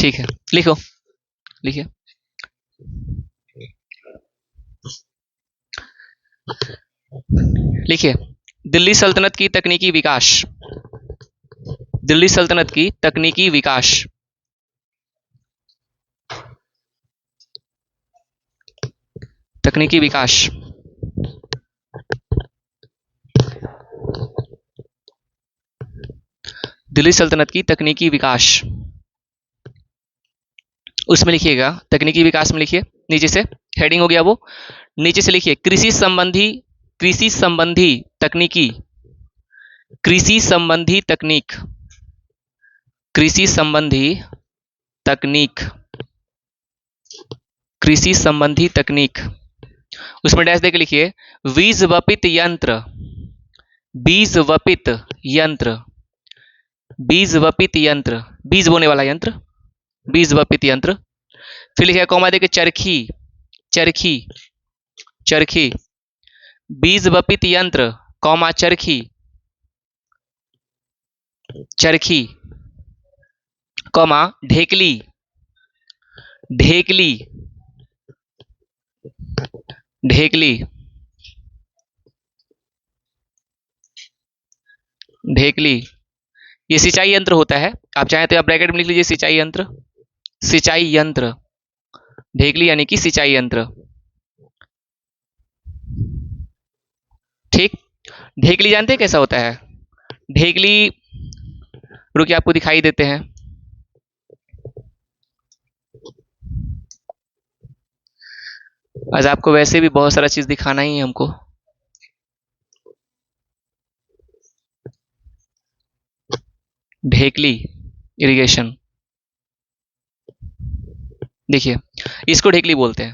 ठीक है, लिखो, लिखिए। लिखिए, दिल्ली सल्तनत की तकनीकी विकास। दिल्ली सल्तनत की तकनीकी विकास। तकनीकी विकास। दिल्ली सल्तनत की तकनीकी विकास, उसमें लिखिएगा, तकनीकी विकास में लिखिए, नीचे से हेडिंग हो गया वो, नीचे से लिखिए कृषि संबंधी, कृषि संबंधी तकनीकी, कृषि संबंधी तकनीक, कृषि संबंधी तकनीक, कृषि संबंधी तकनीक। उसमें डैश देके लिखिए बीज वपित यंत्र, बीज वपित यंत्र, बीज वपित यंत्र, बीज बोने वाला यंत्र, बीज वपित यंत्र। फिर लिखिए कॉमा देके चरखी, चरखी, चरखी, बीज वपित यंत्र, कॉमा चरखी, चरखी, कॉमा ढेकली, ढेकली, ढेकली, ढेकली। ये सिंचाई यंत्र होता है, आप चाहें तो आप ब्रैकेट में लिख लीजिए सिंचाई यंत्र, सिंचाई यंत्र, ढेकली यानी कि सिंचाई यंत्र। ठीक, ढेकली जानते हैं कैसा होता है? ढेकली, रुकिए आपको दिखाई देते हैं। आज आपको वैसे भी बहुत सारा चीज दिखाना ही है हमको। ढेकली इरिगेशन, देखिए इसको ढेकली बोलते हैं।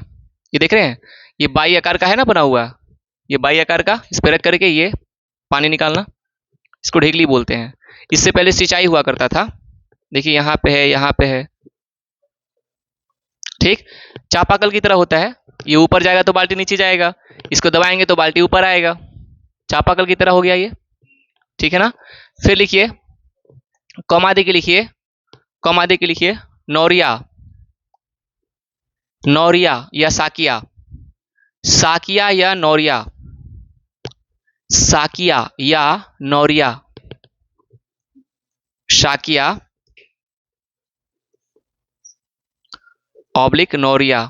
ये देख रहे हैं, ये बाई आकार का है ना बना हुआ, ये बाई आकार का, इस पर रख करके ये पानी निकालना, इसको ढेकली बोलते हैं। इससे पहले सिंचाई हुआ करता था, देखिए यहाँ पे है, यहाँ पे है, ठीक, चापाकल की तरह होता है, ये ऊपर जाएगा तो बाल्टी नीचे जाएगा, इसको दबाएंगे तो बाल्टी ऊपर आएगा, चापाकल की तरह हो गया ये, ठीक है ना। फिर लिखिए कॉमा दे के लिखिए, कॉमा दे के लिखिए नौरिया, नौरिया या साकिया, साकिया या नौरिया, साकिया या नौरिया, शाकिया ऑब्लिक नौरिया।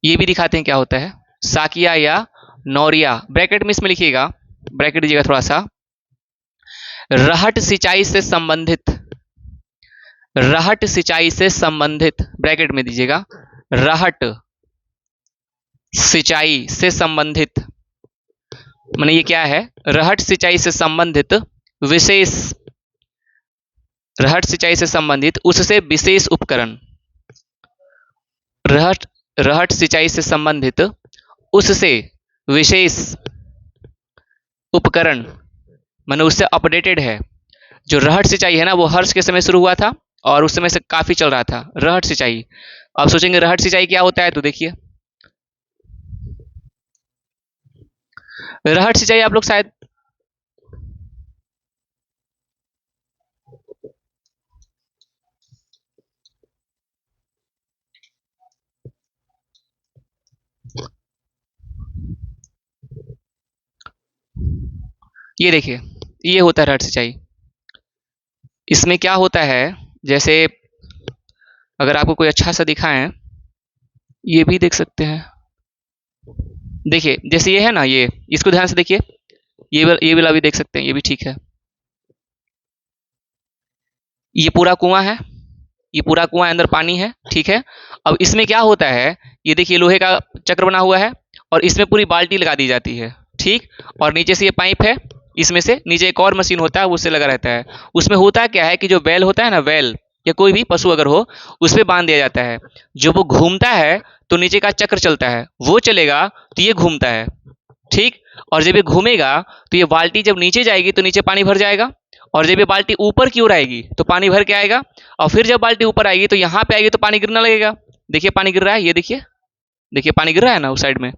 ये भी दिखाते हैं क्या होता है, साकिया या नौरिया। ब्रैकेट में इसमें लिखिएगा, ब्रैकेट दीजिएगा थोड़ा सा, रहट सिंचाई से संबंधित, रहट सिंचाई से संबंधित, ब्रैकेट में दीजिएगा, रहट सिंचाई से संबंधित, माने ये क्या है, रहट सिंचाई से संबंधित विशेष, रहट सिंचाई से संबंधित उससे विशेष उपकरण, रहट, रहट सिंचाई से संबंधित उससे विशेष उपकरण, माने उससे अपडेटेड है। जो रहट सिंचाई है ना वो हर्ष के समय शुरू हुआ था और उस समय से काफी चल रहा था रहट सिंचाई। अब सोचेंगे रहट सिंचाई क्या होता है, तो देखिए रहट सिंचाई आप लोग शायद ये देखिए, ये होता है रहट सिंचाई। इसमें क्या होता है, जैसे अगर आपको कोई अच्छा सा दिखाएं, ये भी देख सकते हैं, देखिए जैसे ये है ना, ये इसको ध्यान से देखिए, ये वाला भी देख सकते हैं, ये भी ठीक है। ये पूरा कुआं है, ये पूरा कुआं अंदर पानी है, ठीक है। अब इसमें क्या होता है, ये देखिए लोहे का चक्र बना हुआ है और इसमें पूरी बाल्टी लगा दी जाती है, ठीक, और नीचे से ये पाइप है, इसमें से नीचे एक और मशीन होता है उससे लगा रहता है। उसमें होता क्या है कि जो बैल होता है ना, बैल या कोई भी पशु अगर हो, उस पर बांध दिया जाता है, जब वो घूमता है तो नीचे का चक्र चलता है, वो चलेगा तो ये घूमता है, ठीक, और जब ये घूमेगा तो ये बाल्टी जब नीचे जाएगी तो नीचे पानी भर जाएगा, और जब ये बाल्टी ऊपर की ओर आएगी तो पानी भर के आएगा, और फिर जब बाल्टी ऊपर आएगी तो यहाँ पे आएगी तो पानी गिरने लगेगा। देखिए पानी गिर रहा है, ये देखिए, देखिए पानी गिर रहा है ना उस साइड में,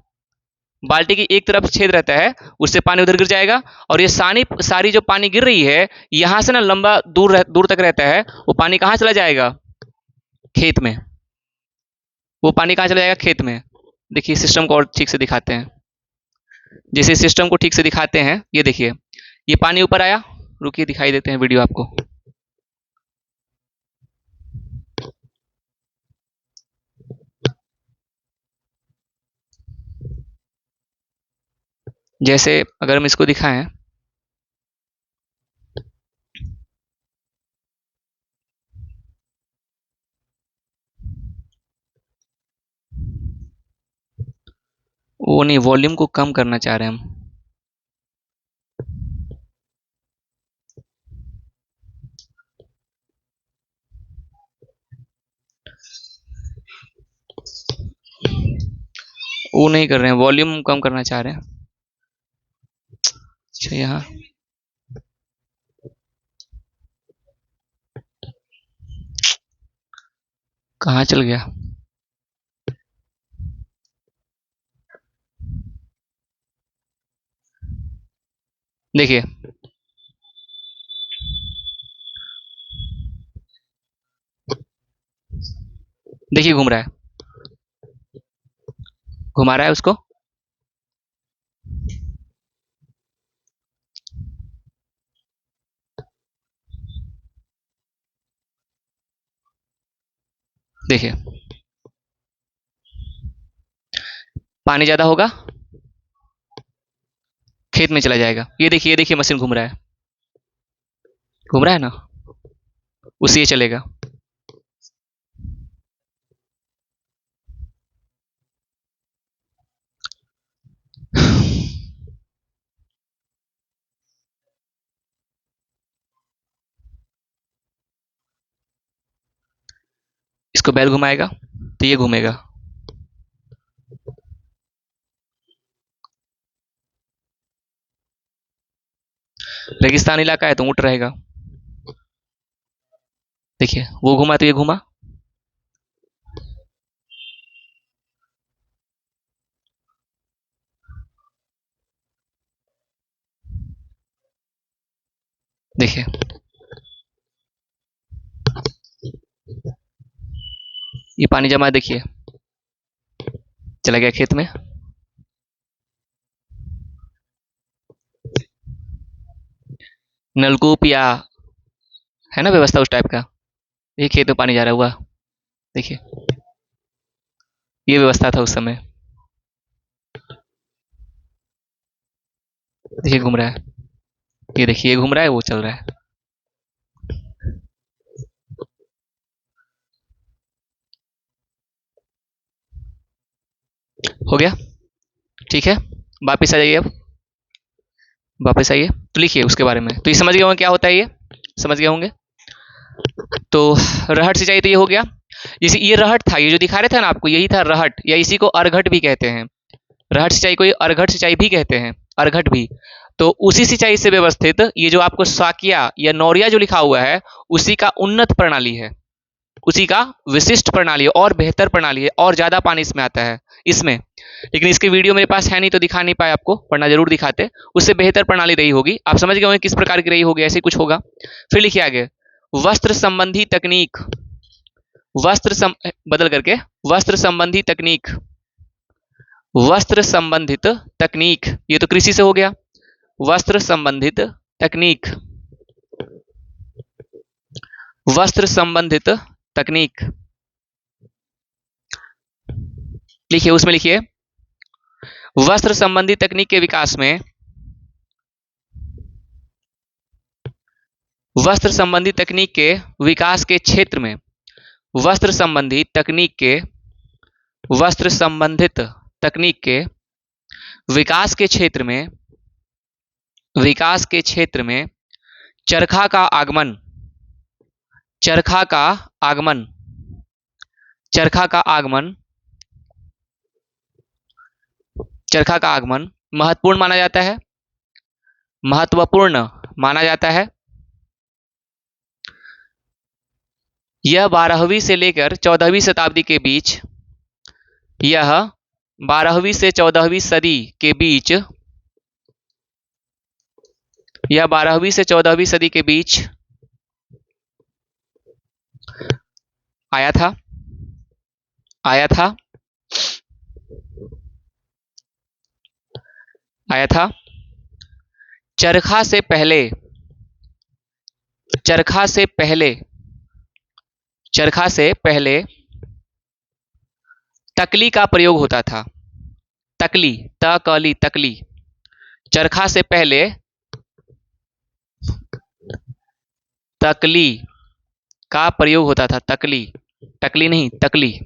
बाल्टी की एक तरफ छेद रहता है, उससे पानी उधर गिर जाएगा, और ये सारी जो पानी गिर रही है यहां से ना लंबा दूर तक रहता है, वो पानी कहां चला जाएगा? खेत में। वो पानी कहां चला जाएगा? खेत में। देखिए सिस्टम को और ठीक से दिखाते हैं। जैसे सिस्टम को ठीक से दिखाते हैं, ये देखिए ये पानी ऊपर आया, रुकिए दिखाई देते हैं वीडियो आपको। जैसे अगर हम इसको दिखाएं, वो नहीं, वॉल्यूम को कम करना चाह रहे हैं हम। वो नहीं कर रहे हैं, वॉल्यूम कम करना चाह रहे हैं। अच्छा यहाँ कहाँ चल गया? देखिए देखिए घूम रहा है, घुमा रहा है उसको। देखिए पानी ज्यादा होगा, खेत में चला जाएगा। ये देखिए मशीन घूम रहा है, घूम रहा है ना, उसी ये चलेगा। इसको बैल घुमाएगा तो ये घूमेगा। रेगिस्तान इलाका है तो ऊंट रहेगा। देखिए वो घुमा तो ये घुमा। देखिए ये पानी जमा है, देखिए चला गया खेत में। नलकूप या है ना व्यवस्था उस टाइप का, ये खेत में पानी जा रहा हुआ। देखिए ये व्यवस्था था उस समय। देखिए घूम रहा है, ये देखिए ये घूम रहा है, वो चल रहा है। हो गया, ठीक है। वापिस आ जाइए अब, वापस आइए। तो लिखिए उसके बारे में, तो ये समझ गए होंगे क्या होता है, ये समझ गए होंगे। तो रहट सिंचाई तो ये हो गया। जैसे ये रहट था, ये जो दिखा रहे थे ना आपको, यही था रहट, या इसी को अर्घट भी कहते हैं। रहट सिंचाई को अर्घट सिंचाई भी कहते हैं, अर्घट भी। तो उसी सिंचाई से व्यवस्थित ये जो आपको साकिया या नौरिया जो लिखा हुआ है, उसी का उन्नत प्रणाली है, उसी का विशिष्ट प्रणाली है, और बेहतर प्रणाली है, और ज्यादा पानी इसमें आता है इसमें। लेकिन इसके वीडियो मेरे पास है नहीं तो दिखा नहीं पाए आपको, वरना जरूर दिखाते। उससे बेहतर प्रणाली रही होगी, आप समझ गए होंगे किस प्रकार की रही होगी, ऐसे कुछ होगा। फिर लिखिए आगे, वस्त्र संबंधी तकनीक, बदल करके वस्त्र संबंधी तकनीक, वस्त्र संबंधित तकनीक, ये तो कृषि से हो गया। वस्त्र संबंधित तकनीक, वस्त्र संबंधित तकनीक लिखिए, उसमें लिखिए वस्त्र संबंधी तकनीक के विकास में, वस्त्र संबंधी तकनीक के विकास के क्षेत्र में, वस्त्र संबंधी तकनीक के, वस्त्र संबंधित तकनीक के विकास के क्षेत्र में, विकास के क्षेत्र में चरखा का आगमन, चरखा का आगमन, चरखा का आगमन, चरखा का आगमन महत्वपूर्ण माना जाता है, महत्वपूर्ण माना जाता है। यह 12वीं से लेकर 14वीं शताब्दी के बीच, यह 12वीं से 14वीं सदी के बीच, या 12वीं से 14वीं सदी के बीच आया था, आया था, आया था। चरखा से पहले, चरखा से पहले, चरखा से पहले तकली का प्रयोग होता था। तकली, तकली, तकली। चरखा से पहले तकली का प्रयोग होता था। तकली, टकली नहीं, तकली,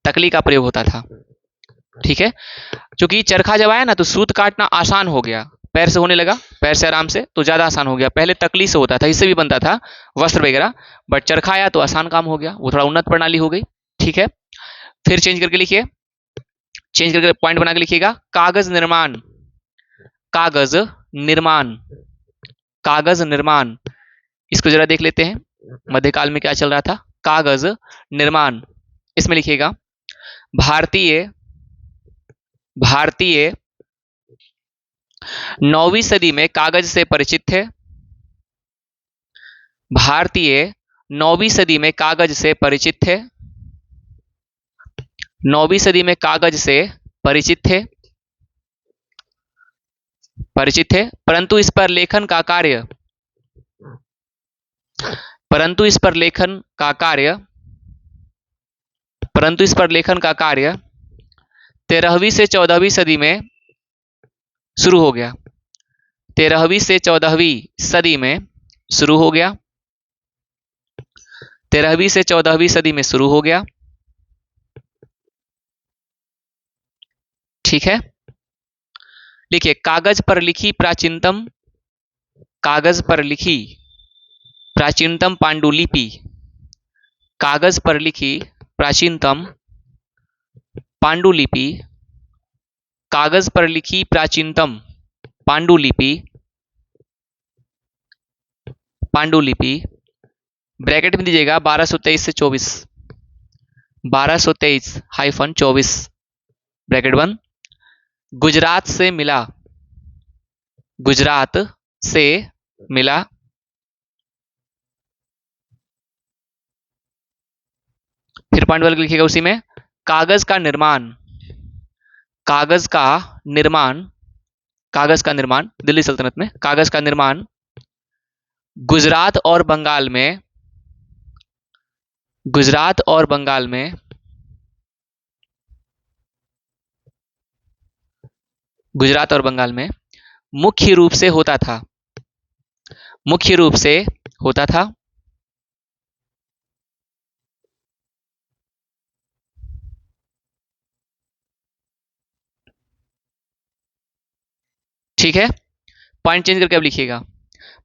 तकली का प्रयोग होता था। ठीक है, क्योंकि चरखा जब आया ना तो सूत काटना आसान हो गया, पैर से होने लगा, पैर से आराम से, तो ज्यादा आसान हो गया। पहले तकली से होता था, इससे भी बनता था वस्त्र वगैरह, बट चरखा आया तो आसान काम हो गया, वो थोड़ा उन्नत प्रणाली हो गई। ठीक है, फिर चेंज करके लिखिए, चेंज करके पॉइंट बना के लिखिएगा। कागज निर्माण, कागज निर्माण, कागज निर्माण। इसको जरा देख लेते हैं मध्यकाल में क्या चल रहा था। कागज निर्माण, इसमें लिखिएगा भारतीय, भारतीय 9वीं सदी में कागज से परिचित थे। भारतीय 9वीं सदी में कागज से परिचित थे। 9वीं सदी में कागज से परिचित थे, परिचित थे, परंतु इस पर लेखन का कार्य, परंतु इस पर लेखन का कार्य, परंतु इस पर लेखन का कार्य 13वीं से 14वीं सदी में शुरू हो गया। 13वीं से 14वीं सदी में शुरू हो गया। 13वीं से 14वीं सदी में शुरू हो गया। ठीक है, लिखिए कागज पर लिखी प्राचीनतम, कागज पर लिखी प्राचीनतम पांडुलिपि, कागज पर लिखी प्राचीनतम पांडुलिपि, कागज पर लिखी प्राचीनतम पांडुलिपि, पांडुलिपि ब्रैकेट में दीजिएगा 1223 से 24, 1223-24 ब्रैकेट बंद। गुजरात से मिला, गुजरात से मिला, फिर पॉइंट वाले लिखिएगा उसी में। कागज का निर्माण, कागज का निर्माण, कागज का निर्माण दिल्ली सल्तनत में, कागज का निर्माण गुजरात और बंगाल में, गुजरात और बंगाल में, गुजरात और बंगाल में मुख्य रूप से होता था, मुख्य रूप से होता था। ठीक है, पॉइंट चेंज करके अब लिखिएगा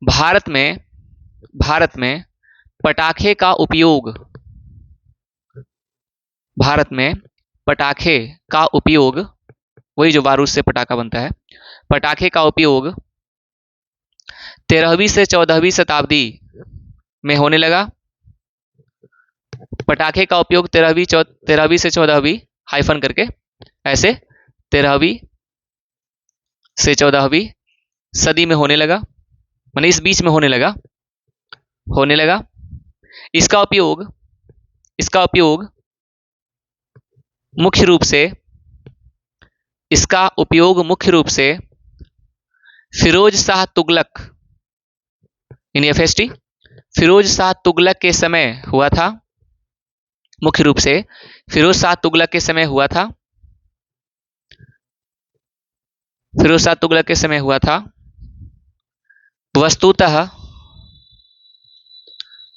भारत में, भारत में पटाखे का उपयोग, भारत में पटाखे का उपयोग, वही जो बारूद से पटाखा बनता है, पटाखे का उपयोग 13वीं से 14वीं शताब्दी में होने लगा। पटाखे का उपयोग 13वीं से 14वीं हाइफन करके ऐसे 13वीं से 14वीं सदी में होने लगा, माने इस बीच में होने लगा, होने लगा। इसका उपयोग, इसका उपयोग मुख्य रूप से, इसका उपयोग मुख्य रूप से फिरोज शाह तुगलक इन एफएसटी, फिरोज शाह तुगलक के समय हुआ था। मुख्य रूप से फिरोज शाह तुगलक के समय हुआ था, फिरोज शाह तुगलक के समय हुआ था। वस्तुतः,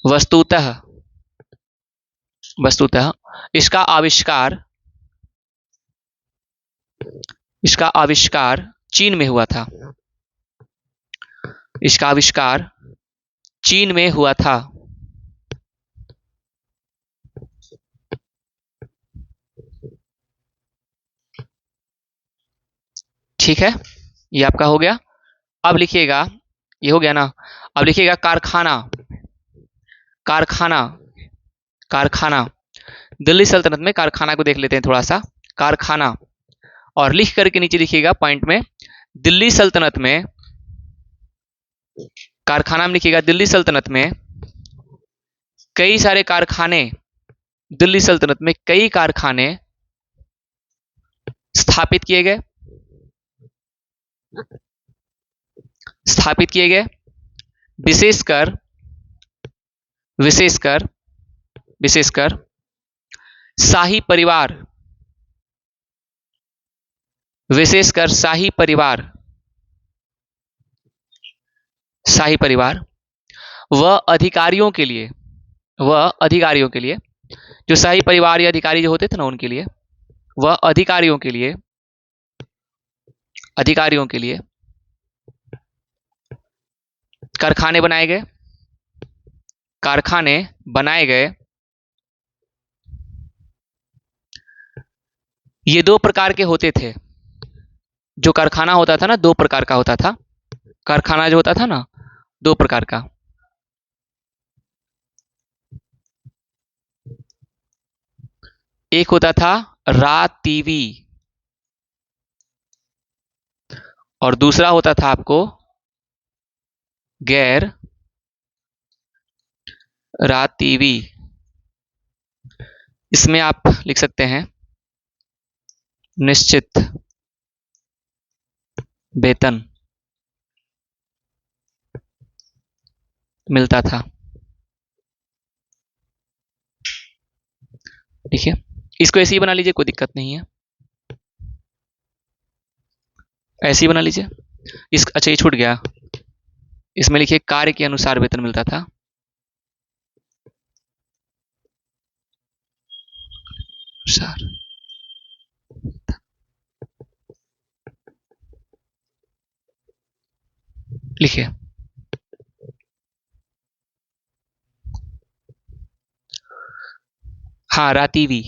वस्तुतः, वस्तुतः इसका आविष्कार, इसका आविष्कार चीन में हुआ था, इसका आविष्कार चीन में हुआ था। ठीक है, ये आपका हो गया। अब लिखिएगा, ये हो गया ना, अब लिखिएगा कारखाना, कारखाना, कारखाना। दिल्ली सल्तनत में कारखाना को देख लेते हैं थोड़ा सा। कारखाना, और लिख करके नीचे लिखिएगा पॉइंट में, दिल्ली सल्तनत में, कारखाना में लिखिएगा दिल्ली सल्तनत में कई सारे कारखाने, दिल्ली सल्तनत में कई कारखाने स्थापित किए गए, स्थापित किए गए, विशेषकर विशेषकर विशेषकर शाही परिवार, विशेषकर शाही परिवार, शाही परिवार व अधिकारियों के लिए, वह अधिकारियों के लिए, जो शाही परिवार या अधिकारी जो होते थे ना उनके लिए, वह अधिकारियों के लिए, अधिकारियों के लिए कारखाने बनाए गए, कारखाने बनाए गए। ये दो प्रकार के होते थे, जो कारखाना होता था ना दो प्रकार का होता था, कारखाना जो होता था ना दो प्रकार का, एक होता था रातीवी और दूसरा होता था आपको गैर रातीवी। इसमें आप लिख सकते हैं निश्चित वेतन मिलता था। देखिए इसको ऐसे ही बना लीजिए, कोई दिक्कत नहीं है, ऐसे ही बना लीजिए। इस अच्छा ये छूट गया, इसमें लिखिए कार्य के अनुसार वेतन मिलता था। सर लिखिए हाँ रातीवी।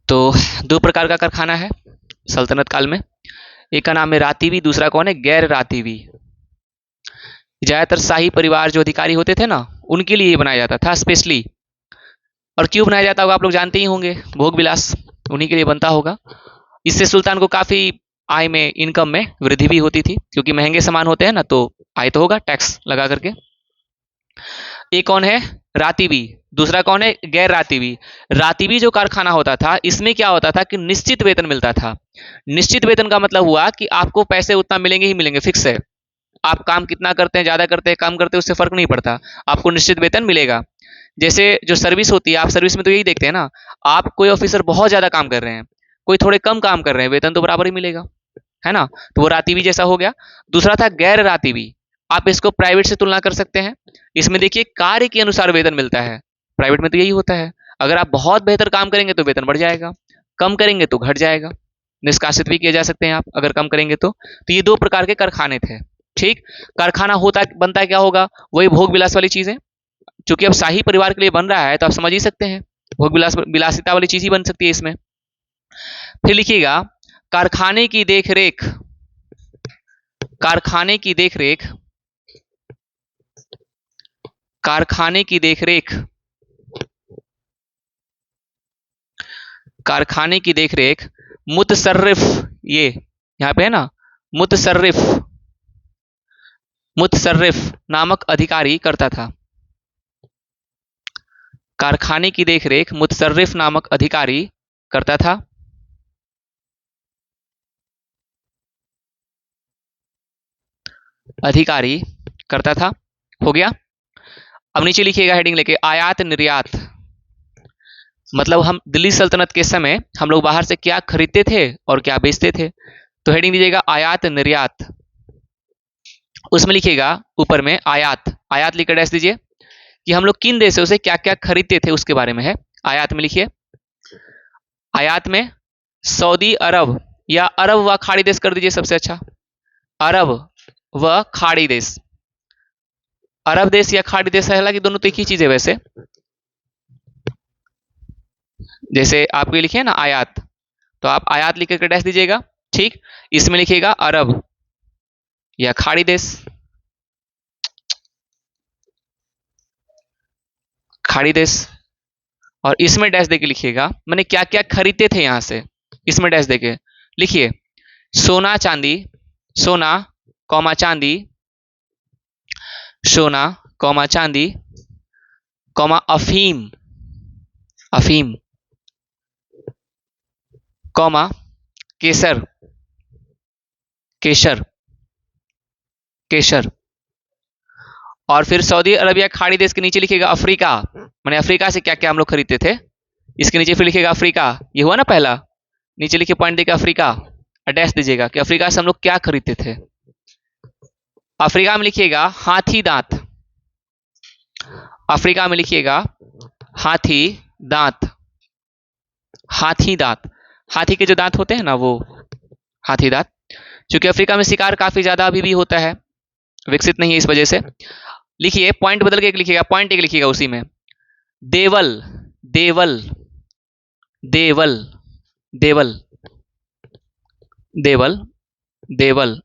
तो दो प्रकार का कारखाना है सल्तनत काल में, एक का नाम है रातीवी, दूसरा कौन है गैर रातीवी। ज्यादातर शाही परिवार जो अधिकारी होते थे ना उनके लिए ये बनाया जाता था स्पेशली। और क्यों बनाया जाता होगा आप लोग जानते ही होंगे, भोग विलास उन्हीं के लिए बनता होगा। इससे सुल्तान को काफी आय में, इनकम में वृद्धि भी होती थी, क्योंकि महंगे सामान होते हैं ना तो आय तो होगा टैक्स लगा करके। एक कौन है रातीवी, दूसरा कौन है गैर रातीवी। रातीवी जो कारखाना होता था इसमें क्या होता था कि निश्चित वेतन मिलता था। निश्चित वेतन का मतलब हुआ कि आपको पैसे उतना मिलेंगे ही मिलेंगे, फिक्स है। आप काम कितना करते हैं, ज्यादा करते हैं कम करते हैं उससे फर्क नहीं पड़ता, आपको निश्चित वेतन मिलेगा। जैसे जो सर्विस होती है, आप सर्विस में तो यही देखते हैं ना, आप कोई ऑफिसर बहुत ज्यादा काम कर रहे हैं, कोई थोड़े कम काम कर रहे हैं, वेतन तो बराबर ही मिलेगा, है ना। तो वो रातीवी जैसा हो गया। दूसरा था गैर रातीवी, आप इसको प्राइवेट से तुलना कर सकते हैं। इसमें देखिए कार्य के अनुसार वेतन मिलता है, प्राइवेट में तो यही होता है, अगर आप बहुत बेहतर काम करेंगे तो वेतन बढ़ जाएगा, कम करेंगे तो घट जाएगा, निष्कासित भी किए जा सकते हैं आप अगर कम करेंगे तो ये दो प्रकार के कारखाने थे। ठीक, कारखाना होता बनता क्या होगा, वही भोग विलास वाली चीजें, क्योंकि अब शाही परिवार के लिए बन रहा है तो आप समझ ही सकते हैं भोग विलासिता वाली चीज ही बन सकती है इसमें। फिर लिखिएगा कारखाने की देखरेख, कारखाने की देखरेख, कारखाने की देखरेख, कारखाने की देखरेख मुतसर्रिफ, ये यहां पे है ना मुतसर्रिफ, मुतसर्रिफ नामक अधिकारी करता था। कारखाने की देखरेख मुतसर्रिफ नामक अधिकारी करता था। अधिकारी करता था, हो गया। अब नीचे लिखिएगा हेडिंग लेके आयात निर्यात, मतलब हम दिल्ली सल्तनत के समय हम लोग बाहर से क्या खरीदते थे और क्या बेचते थे। तो हेडिंग दीजिएगा आयात निर्यात, उसमें लिखिएगा ऊपर में आयात, आयात लिखकर डैश दीजिए कि हम लोग किन देशों से क्या क्या खरीदते थे उसके बारे में है। आयात में लिखिए, आयात में सऊदी अरब या अरब व खाड़ी देश कर दीजिए सबसे अच्छा, अरब व खाड़ी देश। अरब देश या खाड़ी देश है, हालांकि दोनों तो एक ही चीज है वैसे। जैसे आपको लिखे ना आयात, तो आप आयात लिख कर डैश दीजिएगा। ठीक, इसमें लिखिएगा अरब या खाड़ी देश, खाड़ी देश। और इसमें डैश देके लिखिएगा मैंने क्या क्या खरीदते थे यहां से, इसमें डैश देके लिखिए सोना चांदी, सोना कौमा चांदी, सोना कौमा चांदी कौमा अफीम, अफीम कौमा केसर, केसर, केसर। और फिर सऊदी अरबिया खाड़ी देश के नीचे लिखिएगा अफ्रीका, मैंने अफ्रीका से क्या क्या हम लोग खरीदते थे। इसके नीचे फिर लिखिएगा अफ्रीका, ये हुआ ना पहला, नीचे लिखिए पॉइंट देकर अफ्रीका, डैश दीजिएगा कि अफ्रीका से हम लोग क्या खरीदते थे। अफ्रीका में लिखिएगा हाथी दांत, अफ्रीका में लिखिएगा हाथी दांत, हाथी दांत, हाथी के जो दांत होते हैं ना वो हाथी दांत। क्योंकि अफ्रीका में शिकार काफी ज्यादा अभी भी होता है, विकसित नहीं है, इस वजह से। लिखिए पॉइंट बदल के एक लिखिएगा, पॉइंट एक लिखिएगा उसी में देवल, देवल, देवल, देवल, देवल, देवल।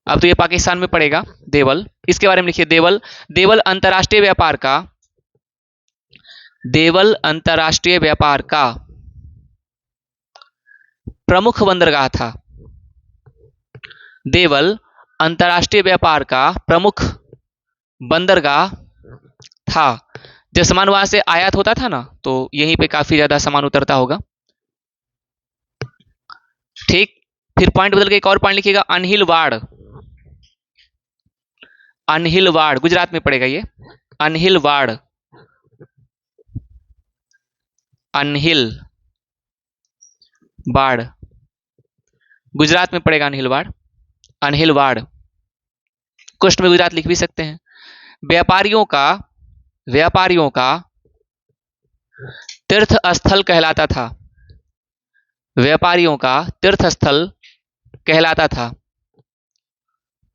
अब तो ये पाकिस्तान में पड़ेगा देवल, इसके बारे में लिखिए देवल। देवल अंतरराष्ट्रीय व्यापार का, देवल अंतरराष्ट्रीय व्यापार का प्रमुख बंदरगाह था, देवल अंतरराष्ट्रीय व्यापार का प्रमुख बंदरगाह था। जब सामान वहां से आयात होता था ना, तो यहीं पे काफी ज्यादा सामान उतरता होगा। ठीक, फिर पॉइंट बदल के एक और पॉइंट लिखिएगा अनहिलवाड़, अनहिलवाड़ गुजरात में पड़ेगा ये, अनहिलवाड़, अनहिल बाड़ गुजरात में पड़ेगा, अनहिलवाड़, अनहिलवाड़। कुछ में गुजरात लिख भी सकते हैं। व्यापारियों का, व्यापारियों का तीर्थ स्थल कहलाता था, व्यापारियों का तीर्थ स्थल कहलाता था,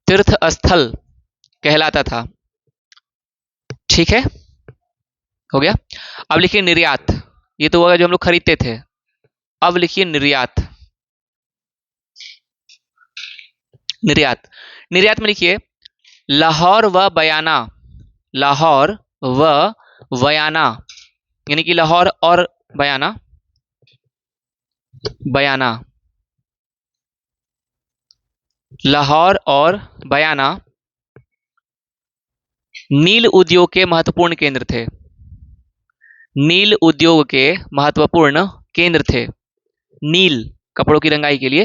तीर्थ स्थल कहलाता था। ठीक है, हो गया। अब लिखिए निर्यात, ये तो होगा जो हम लोग खरीदते थे। अब लिखिए निर्यात, निर्यात, निर्यात में लिखिए लाहौर व बयाना, लाहौर व बयाना, यानी कि लाहौर और बयाना, बयाना, लाहौर और बयाना नील उद्योग के महत्वपूर्ण केंद्र थे, नील उद्योग के महत्वपूर्ण केंद्र थे। नील कपड़ों की रंगाई के लिए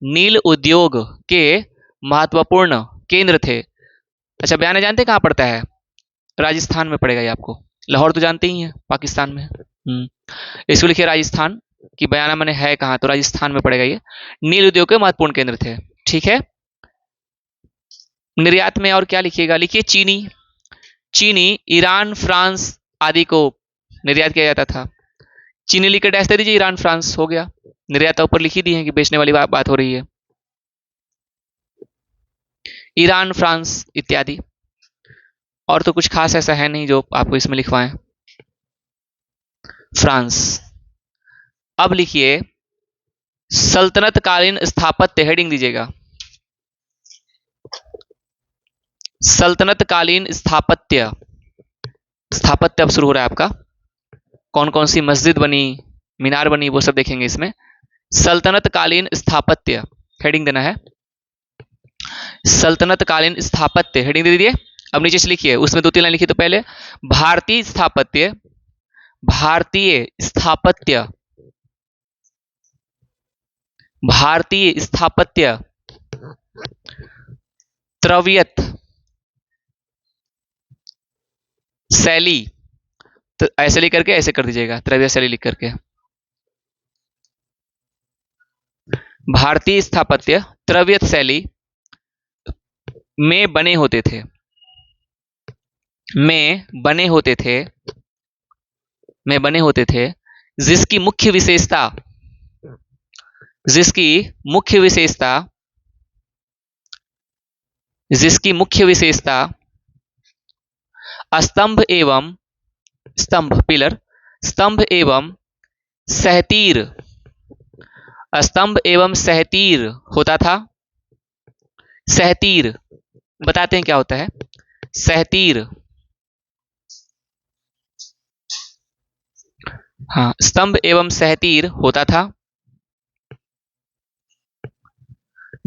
नील उद्योग के महत्वपूर्ण केंद्र थे। अच्छा, बयाना जानते कहां पड़ता है? राजस्थान में पड़ेगा ये आपको। लाहौर तो जानते ही हैं, पाकिस्तान में। इसको लिखिए राजस्थान कि बयाना मैंने है कहां, तो राजस्थान में पड़ेगा ये। नील उद्योग के महत्वपूर्ण केंद्र थे। ठीक है, निर्यात में और क्या लिखिएगा? लिखिए चीनी, चीनी ईरान फ्रांस आदि को निर्यात किया जाता था। चीनी लिखकर डैश दे दीजिए, ईरान फ्रांस हो गया। निर्यात ऊपर लिखी दी है कि बेचने वाली बात हो रही है, ईरान फ्रांस इत्यादि। और तो कुछ खास ऐसा है नहीं जो आपको इसमें लिखवाएं, फ्रांस। अब लिखिए सल्तनत कालीन स्थापत्य, हेडिंग दीजिएगा सल्तनत कालीन स्थापत्य। स्थापत्य अब शुरू हो रहा है आपका, कौन कौन सी मस्जिद बनी, मीनार बनी, वो सब देखेंगे इसमें। सल्तनत कालीन स्थापत्य, हेडिंग देना है सल्तनत कालीन स्थापत्य, हेडिंग दे दीजिए। अब नीचे से लिखिए, उसमें 2-3 लाइन लिखी तो पहले भारतीय स्थापत्य, भारतीय स्थापत्य, भारतीय स्थापत्य त्रव्यत शैली, तो ऐसे लिख करके ऐसे कर दीजिएगा, त्रव्य शैली लिख करके। भारतीय स्थापत्य त्रव्यत शैली में बने होते थे, में बने होते थे, में बने होते थे, जिसकी मुख्य विशेषता, जिसकी मुख्य विशेषता जिसकी मुख्य विशेषता स्तंभ एवं स्तंभ पिलर, स्तंभ एवं सहतीर, स्तंभ एवं सहतीर होता था। सहतीर बताते हैं क्या होता है सहतीर। हाँ, स्तंभ एवं सहतीर होता था।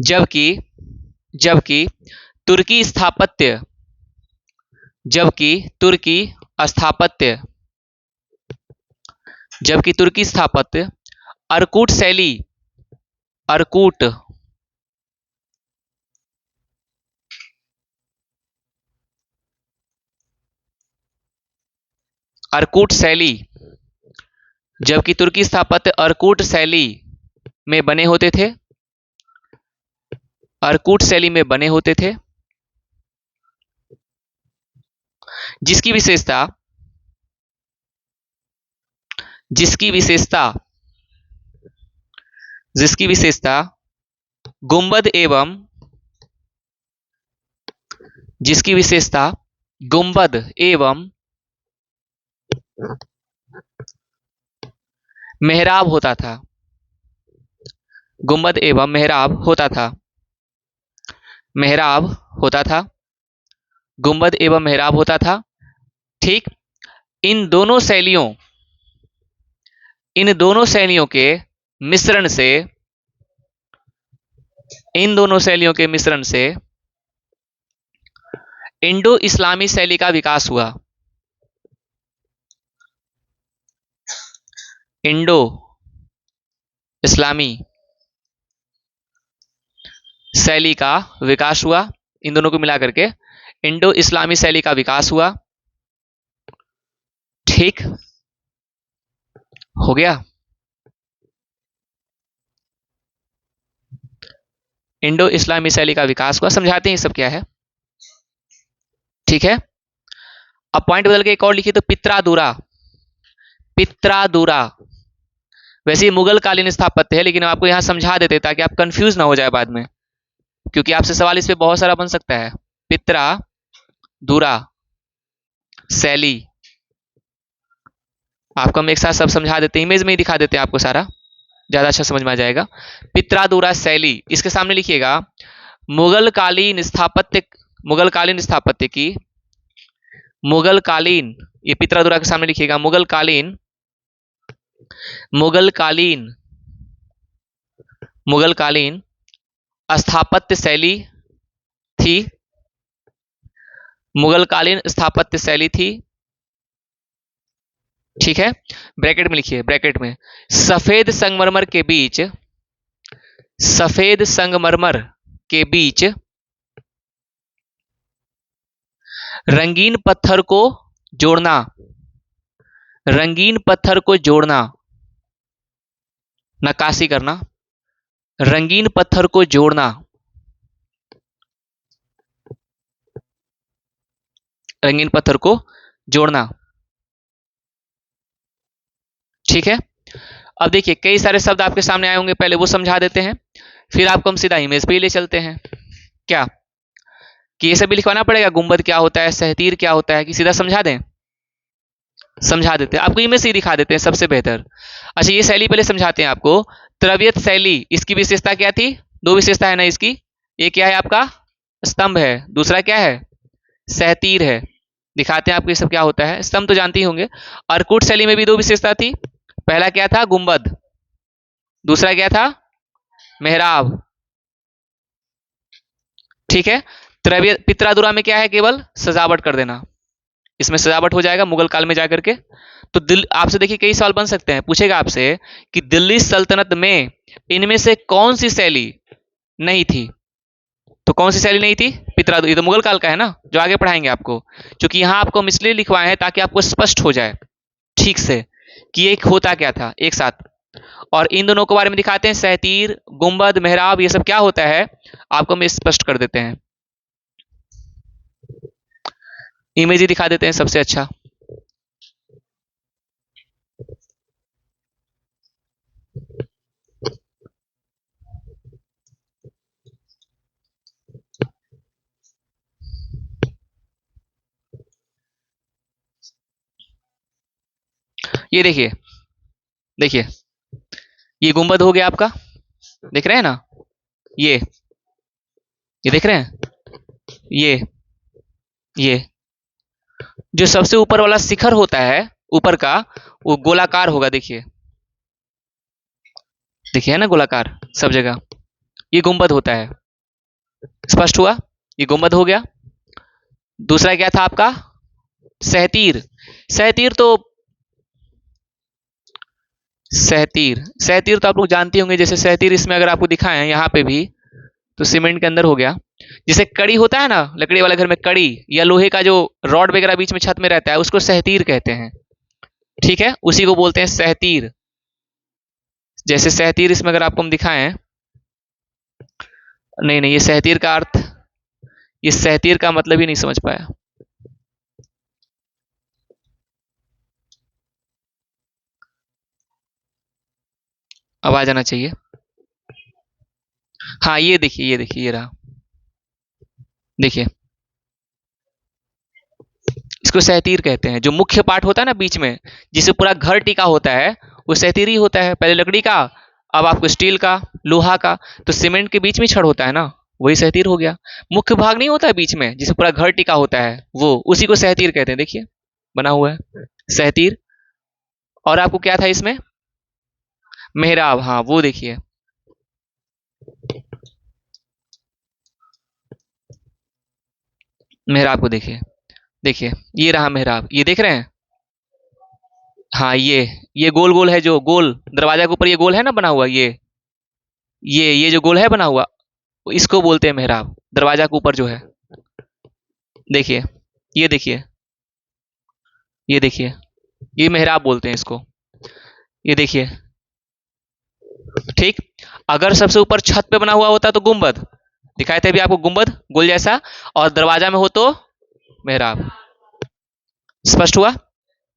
जबकि जबकि तुर्की स्थापत्य जबकि तुर्की स्थापत्य जबकि तुर्की स्थापत्य अर्कूट शैली, अर्कूट अर्कूट शैली जबकि तुर्की स्थापत्य अर्कूट शैली में बने होते थे, अर्कूट शैली में बने होते थे। जिसकी विशेषता जिसकी विशेषता जिसकी विशेषता गुंबद एवं जिसकी विशेषता गुंबद एवं मेहराब होता था, गुंबद एवं मेहराब होता था, मेहराब होता था, गुंबद एवं मेहराब होता था। ठीक। इन दोनों शैलियों इन दोनों शैलियों के मिश्रण से इन दोनों शैलियों के मिश्रण से इंडो इस्लामी शैली का विकास हुआ। इंडो इस्लामी शैली का विकास हुआ। इन दोनों को मिलाकर के इंडो इस्लामी शैली का विकास हुआ। ठीक हो गया। इंडो इस्लामी शैली का विकास हुआ। समझाते हैं ये सब क्या है। ठीक है। अब पॉइंट बदल के एक और लिखिए तो पित्रादुरा, पित्रादुरा वैसे ही मुगल कालीन स्थापत्य है, लेकिन आपको यहां समझा देते ताकि आप कंफ्यूज ना हो जाए बाद में, क्योंकि आपसे सवाल इस पे बहुत सारा बन सकता है। पित्रादुरा शैली आपको हम एक साथ सब समझा देते हैं, इमेज में ही दिखा देते हैं आपको सारा, ज्यादा अच्छा समझ में आ जाएगा। पित्रादुरा शैली, इसके सामने लिखिएगा मुगल कालीन स्थापत्य, मुगल कालीन स्थापत्य की, मुगल कालीन, ये पित्रादुरा के सामने लिखिएगा मुगल कालीन, मुगल कालीन, मुगल कालीन स्थापत्य शैली थी, मुगल कालीन स्थापत्य शैली थी। ठीक है। ब्रैकेट में लिखिए, ब्रैकेट में सफेद संगमरमर के बीच, सफेद संगमरमर के बीच रंगीन पत्थर को जोड़ना, रंगीन पत्थर को जोड़ना, नक्काशी करना, रंगीन पत्थर को जोड़ना, रंगीन पत्थर को जोड़ना। ठीक है। अब देखिए कई सारे शब्द आपके सामने आए होंगे, पहले वो समझा देते हैं, फिर आपको हम सीधा इमेज पे ही ले चलते हैं। क्या कि ये सब भी लिखवाना पड़ेगा, गुंबद क्या होता है, सहतीर क्या होता है, कि सीधा समझा दें? समझा देते हैं आपको, इमेज से ही दिखा देते हैं, सबसे बेहतर। अच्छा ये शैली पहले समझाते हैं आपको। त्रव्यत शैली, इसकी विशेषता क्या थी? दो विशेषता है ना इसकी, एक क्या है आपका स्तंभ है, दूसरा क्या है सहतीर है। दिखाते हैं आपको ये सब क्या होता है। स्तंभ तो जानते ही होंगे। अर्कुट शैली में भी दो विशेषता थी, पहला क्या था गुंबद, दूसरा क्या था मेहराब। ठीक है। त्रव्य पित्रादुरा में क्या है, केवल सजावट कर देना, इसमें सजावट हो जाएगा मुगल काल में जाकर के। तो दिल आपसे देखिए कई सवाल बन सकते हैं, पूछेगा आपसे कि दिल्ली सल्तनत में इनमें से कौन सी शैली नहीं थी? तो कौन सी शैली नहीं थी? पित्रादुरा, ये तो मुगल काल का है ना, जो आगे पढ़ाएंगे आपको। क्योंकि यहां आपको हम इसलिए लिखवाए हैं ताकि आपको स्पष्ट हो जाए ठीक से कि ये होता क्या था एक साथ। और इन दोनों के बारे में दिखाते हैं, सहतीर, गुंबद, मेहराब, ये सब क्या होता है आपको हम स्पष्ट कर देते हैं, इमेज ही दिखा देते हैं सबसे अच्छा। ये देखिए, देखिए ये गुंबद हो गया आपका, देख रहे हैं ना, ये देख रहे हैं, ये जो सबसे ऊपर वाला शिखर होता है ऊपर का, वो गोलाकार होगा, देखिए, देखिए है ना गोलाकार सब जगह, ये गुंबद होता है। स्पष्ट हुआ, ये गुंबद हो गया। दूसरा क्या था आपका, सहतीर। सहतीर तो सहतीर सहतीर तो आप लोग जानते होंगे, जैसे सहतीर इसमें अगर आपको दिखाएं यहाँ पे भी, तो सीमेंट के अंदर हो गया। जैसे कड़ी होता है ना, लकड़ी वाले घर में कड़ी या लोहे का जो रॉड वगैरह बीच में छत में रहता है, उसको सहतीर कहते हैं। ठीक है, उसी को बोलते हैं सहतीर। जैसे सहतीर इसमें अगर आपको हम दिखाएं, नहीं नहीं, ये सहतीर का अर्थ, ये सहतीर का मतलब ही नहीं समझ पाया। आवाज आना चाहिए। हाँ ये देखिए, ये देखिए, ये रहा, देखिए, इसको सहतीर कहते हैं। जो मुख्य पार्ट होता है ना बीच में, जिसे पूरा घर टिका होता है, वो सहतीर ही होता है। पहले लकड़ी का, अब आपको स्टील का, लोहा का, तो सीमेंट के बीच में छड़ होता है ना, वही सहतीर हो गया। मुख्य भाग नहीं होता है बीच में, जिसे पूरा घर टिका होता है, वो उसी को सहतीर कहते हैं। देखिए बना हुआ है सहतीर। और आपको क्या था इसमें, मेहराब, हाँ वो देखिए, मेहराब को देखिए, देखिए ये रहा मेहराब, ये देख रहे हैं। हाँ ये गोल गोल है, जो गोल दरवाजा के ऊपर ये गोल है ना बना हुआ, ये जो गोल है बना हुआ, इसको बोलते हैं मेहराब, दरवाजा के ऊपर जो है। देखिए, ये देखिए, ये देखिए, ये मेहराब बोलते हैं इसको। ये देखिए, ठीक। अगर सबसे ऊपर छत पे बना हुआ होता तो गुंबद, दिखाए थे अभी आपको गुंबद गोल जैसा, और दरवाजा में हो तो मेहराब। स्पष्ट हुआ,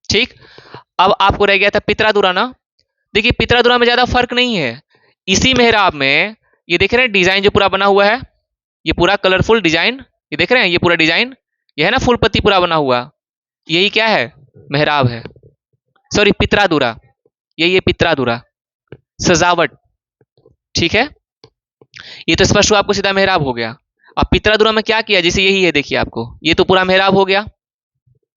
ठीक। अब आपको रह गया था पितरादुरा ना। देखिए पितरादुरा में ज्यादा फर्क नहीं है। इसी मेहराब में ये देख रहे हैं डिजाइन जो पूरा बना हुआ है, ये पूरा कलरफुल डिजाइन, ये देख रहे हैं, ये पूरा डिजाइन, ये है ना फूल पत्ती पूरा बना हुआ, यही क्या है, मेहराब है। सॉरी पितरादुरा, ये पितरादुरा, सजावट। ठीक है, ये तो स्पष्ट हुआ आपको, सीधा मेहराब हो गया। अब पितरादुरा में क्या किया, जैसे यही है देखिए आपको, ये तो पूरा मेहराब हो गया,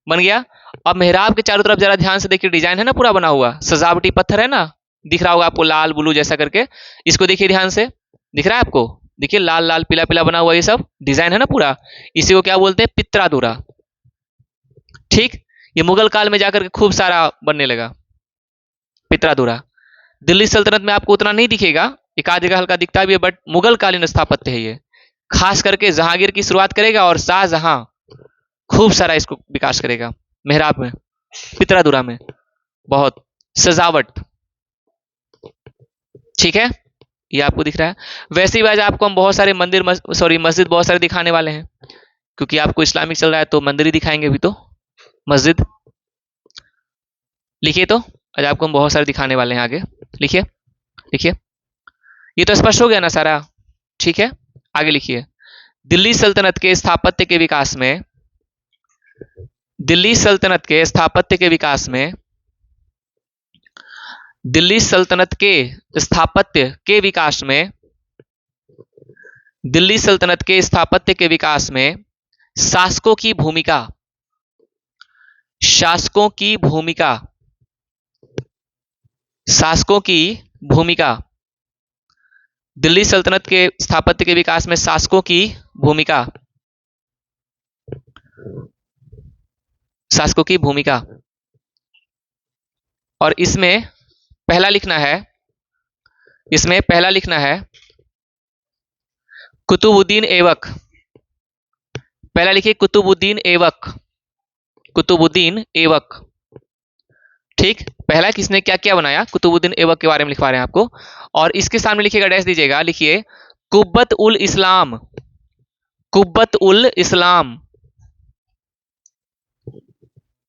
बन गया। अब मेहराब के चारों तरफ जरा ध्यान से देखिए, डिजाइन है ना पूरा बना हुआ, सजावटी पत्थर है ना, दिख रहा होगा आपको लाल ब्लू जैसा करके। इसको देखिए ध्यान से, दिख रहा है आपको, देखिए लाल लाल पीला पीला बना हुआ, ये सब डिजाइन है ना पूरा, इसी को क्या बोलते हैं, पितरादुरा। ठीक, ये मुगल काल में जाकर के खूब सारा बनने लगा पितरादुरा। दिल्ली सल्तनत में आपको उतना नहीं दिखेगा, एक आध जगह हल्का दिखता भी है, बट मुगल कालीन स्थापत्य है ये। खास करके जहांगीर की शुरुआत करेगा और शाहजहां खूब सारा इसको विकास करेगा मेहराब में, पितरादुरा में, बहुत सजावट। ठीक है, ये आपको दिख रहा है। वैसे ही आज आपको हम बहुत सारे मंदिर, सॉरी मस्जिद बहुत सारे दिखाने वाले हैं, क्योंकि आपको इस्लामिक चल रहा है तो मंदिर ही दिखाएंगे अभी तो। मस्जिद लिखिए, तो आज आपको हम बहुत सारे दिखाने वाले हैं आगे, लिखिए, लिखिए। ये तो स्पष्ट हो गया ना सारा, ठीक है, आगे लिखिए। दिल्ली सल्तनत के स्थापत्य के विकास में, दिल्ली सल्तनत के स्थापत्य के विकास में, दिल्ली सल्तनत के स्थापत्य के विकास में, दिल्ली सल्तनत के स्थापत्य के विकास में शासकों की भूमिका, शासकों की भूमिका, शासकों की भूमिका, दिल्ली सल्तनत के स्थापत्य के विकास में शासकों की भूमिका, शासकों की भूमिका। और इसमें पहला लिखना है, इसमें पहला लिखना है कुतुबुद्दीन ऐबक। पहला लिखिए कुतुबुद्दीन ऐबक, कुतुबुद्दीन ऐबक। ठीक, पहला किसने क्या क्या बनाया, कुतुबुद्दीन ऐबक के बारे में लिखवा रहे हैं आपको। और इसके सामने लिखिएगा, डैश दीजिएगा, लिखिए कुब्बत उल इस्लाम, कुब्बत उल इस्लाम,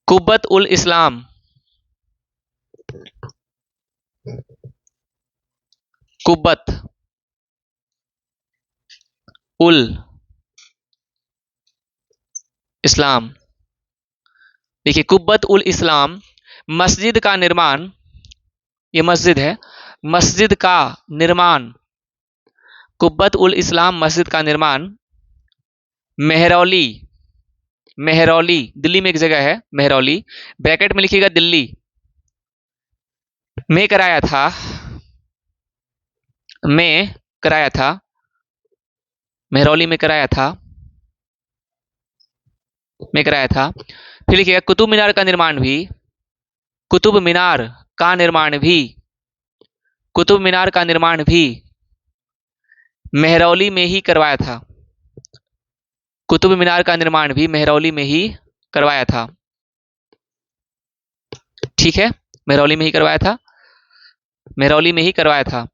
कुब्बत उल इस्लाम, कुब्बत उल इस्लाम। देखिए कुब्बत उल इस्लाम मस्जिद का निर्माण, ये मस्जिद है, मस्जिद का निर्माण, कुब्बत उल इस्लाम मस्जिद का निर्माण मेहरौली, मेहरौली दिल्ली में एक जगह है मेहरौली, ब्रैकेट में लिखिएगा दिल्ली में कराया था, में कराया था, मेहरौली में कराया था, में कराया था। फिर लिखिएगा कुतुब मीनार का निर्माण भी, कुतुब मीनार का निर्माण भी, कुतुब मीनार का निर्माण भी मेहरौली में ही करवाया था, कुतुब मीनार का निर्माण भी मेहरौली में ही करवाया था। ठीक है, मेहरौली में ही करवाया था, मेहरौली में ही करवाया था।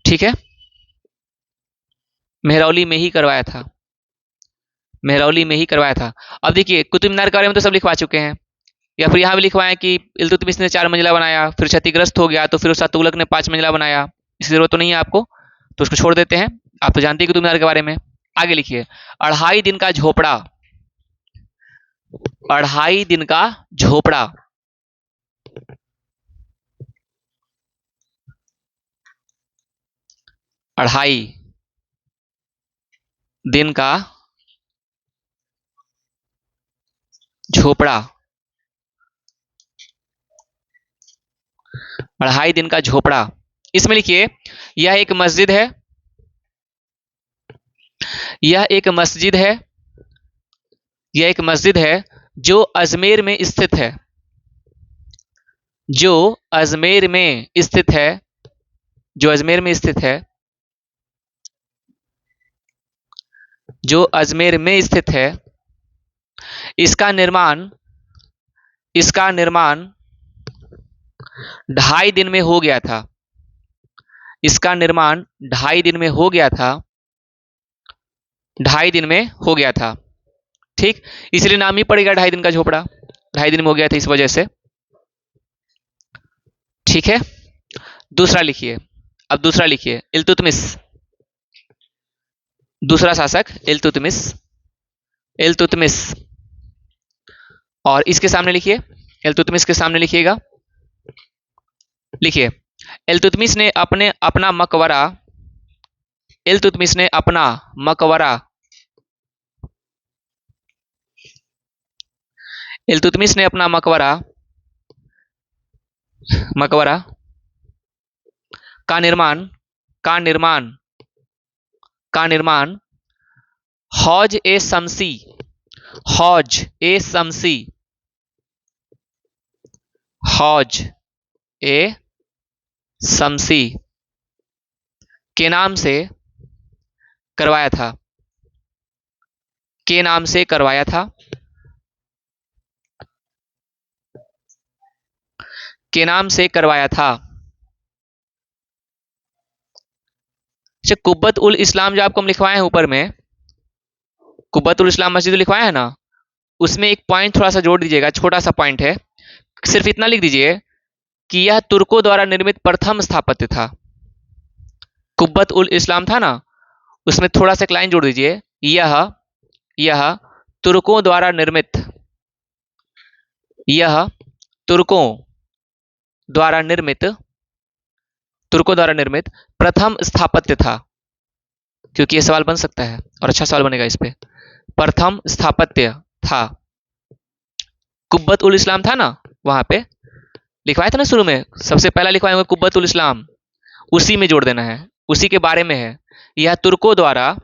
ठीक है, मेहरौली में ही करवाया था, मेहरौली में ही करवाया था। अब देखिए कुतुब मीनार के बारे में तो सब लिखवा चुके हैं, या फिर यहाँ भी लिखवाएं कि इल्तुतमिश ने 4 मंजिला बनाया, फिर क्षतिग्रस्त हो गया तो फिर उसका तुगलक ने 5 मंजिला बनाया, इसकी जरूरत तो नहीं है आपको, तो उसको छोड़ देते हैं। आप तो जानते हैं कुतुब मीनार के बारे में। आगे लिखिए 2.5 दिन का झोपड़ा, 2.5 दिन का झोपड़ा, 2.5 दिन का झोपड़ा, 2.5 दिन का झोपड़ा। इसमें लिखिए यह एक मस्जिद है, यह एक मस्जिद है, यह एक मस्जिद है जो अजमेर में स्थित है, जो अजमेर में स्थित है, जो अजमेर में स्थित है, जो अजमेर में स्थित है। इसका निर्माण, इसका निर्माण 2.5 दिन में हो गया था, इसका निर्माण 2.5 दिन में हो गया था, 2.5 दिन में हो गया था। ठीक, इसलिए नाम ही पड़ेगा 2.5 दिन का झोपड़ा, 2.5 दिन में हो गया था इस वजह से। ठीक है, दूसरा लिखिए, अब दूसरा लिखिए इल्तुतमिश, दूसरा शासक इल्तुतमिश, इल्तुतमिश, और इसके सामने लिखिए, इल्तुतमिश के सामने लिखिएगा, लिखिए इल्तुतमिश ने अपना मकबरा, इल्तुतमिश ने अपना मकबरा, इल्तुतमिश ने अपना मकबरा, मकबरा का निर्माण, का निर्माण, का निर्माण हौज ए शमसी, हौज ए शमसी, हौज ए शमसी के नाम से करवाया था, के नाम से करवाया था, के नाम से करवाया था। अच्छा, कुब्बत उल इस्लाम जो आपको हम लिखवाए हैं ऊपर में, कुब्बत उल इस्लाम मस्जिद लिखवाया है ना, उसमें एक पॉइंट थोड़ा सा जोड़ दीजिएगा, छोटा सा पॉइंट है, सिर्फ इतना लिख दीजिए कि यह तुर्कों द्वारा निर्मित प्रथम स्थापत्य था। कुब्बत उल इस्लाम था ना, उसमें थोड़ा सा एक लाइन जोड़ दीजिए, यह तुर्कों द्वारा निर्मित, यह तुर्कों द्वारा निर्मित, तुर्कों द्वारा निर्मित प्रथम स्थापत्य था। क्योंकि यह सवाल बन सकता है और अच्छा सवाल बनेगा इस पे, प्रथम स्थापत्य था। कुब्बत उल इस्लाम था ना, वहां पे लिखवाया था ना शुरू में, सबसे पहला लिखवाए होंगे कुब्बत उल इस्लाम, उसी में जोड़ देना है, उसी के बारे में है। यह तुर्कों द्वारा,